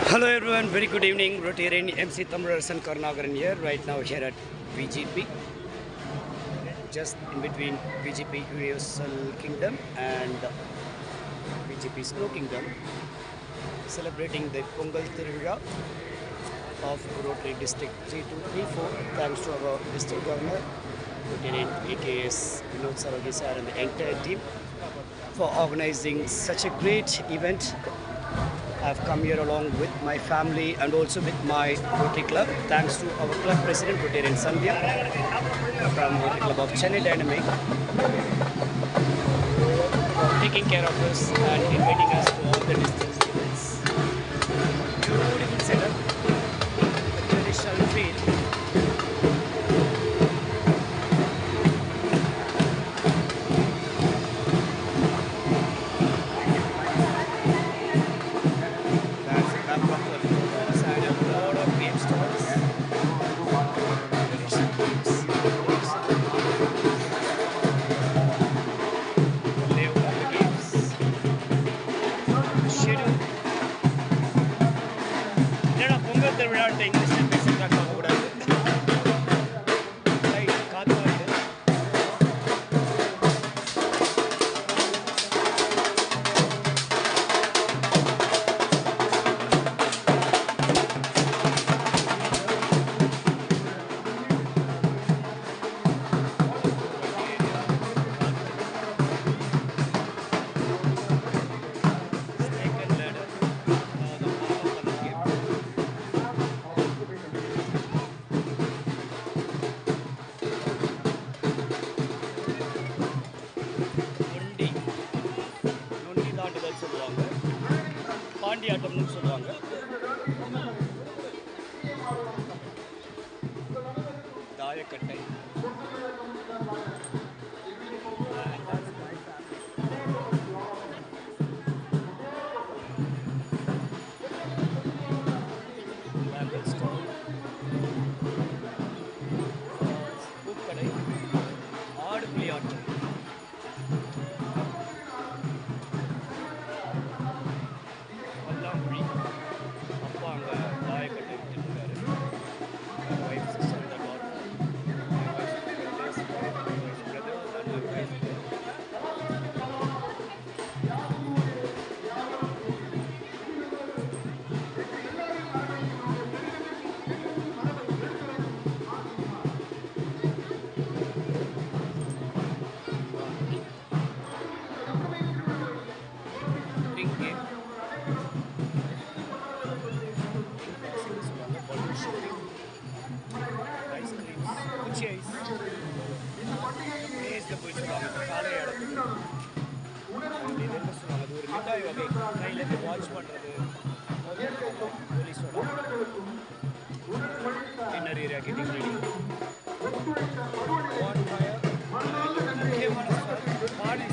Hello everyone, very good evening. Rotarian MC Thamarasan Karnagaran here, right now here at VGP, just in between VGP Universal Kingdom and VGP Snow Kingdom, celebrating the Pongal Tiruvizha of Rotary District 3234, thanks to our District Governor, Lieutenant AKS Vinod Sarogi sir and the entire team for organizing such a great event. I've come here along with my family and also with my Rotary Club, thanks to our club president, Rotarian Sandhya, from Rotary Club of Chennai Dynamic, for taking care of us and inviting us to all the distance events. Beautiful setup, the traditional feel. பாண்டியாட்டம்னு சொல்லுவாங்க. தாயக்கட்டை பூக்கடை, ஆடு புலியாட்டம், பல்லாங்குழி. அப்பா அங்கே தாயக்கட்டை விட்டுருக்காரு. Wife sister daughter, கையிலேருந்து watch பண்ணுறது, போலீஸோட இன்னர் ஏரியா கெட்டிங் ரெடி, முக்கியமான பாடி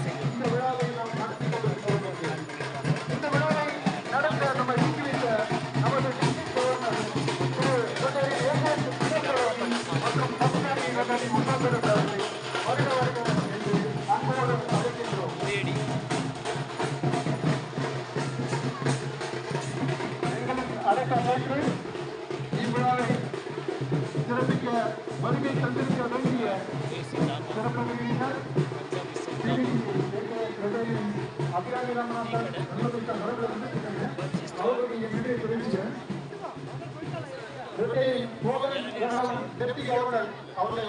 லேடி இவ்விழாவை சிறப்பிக்க வருகை தந்திருக்க வேண்டிய சிறப்பு விருந்தினர் அபிராமி ராமநாதன் அவர்களுடைய நன்றியை தெரிவிக்கிறேன். டெப்டி கவர்னர் அவர்களை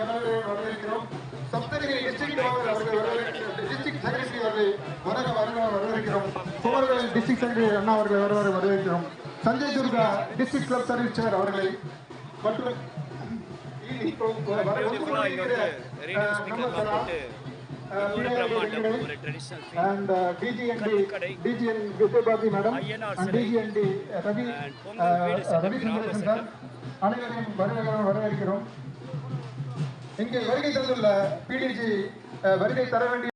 வரவேற்கிறோம். சப்தகிரி டிஸ்ட்ரிக்ட் கவர்னர் அவர்கள் டிஸ்ட்ரிக்ட் செக்ரட்டரி அவர்களை வரவேற்கிறோம். குமரவேல் டிஸ்ட்ரிக்ட் செக்ரட்டரி அண்ணா அவர்களை வரவேற்கிறோம். Sanjay Durga district club service chair அவர்களை மற்றும் and DGN Vidyabhati madam and DGND Ravi Sundaresan sir அனைவரையும் வரவேற்கிறோம். இங்கே வருகை தந்துள்ள PDG வருகை தர வேண்டிய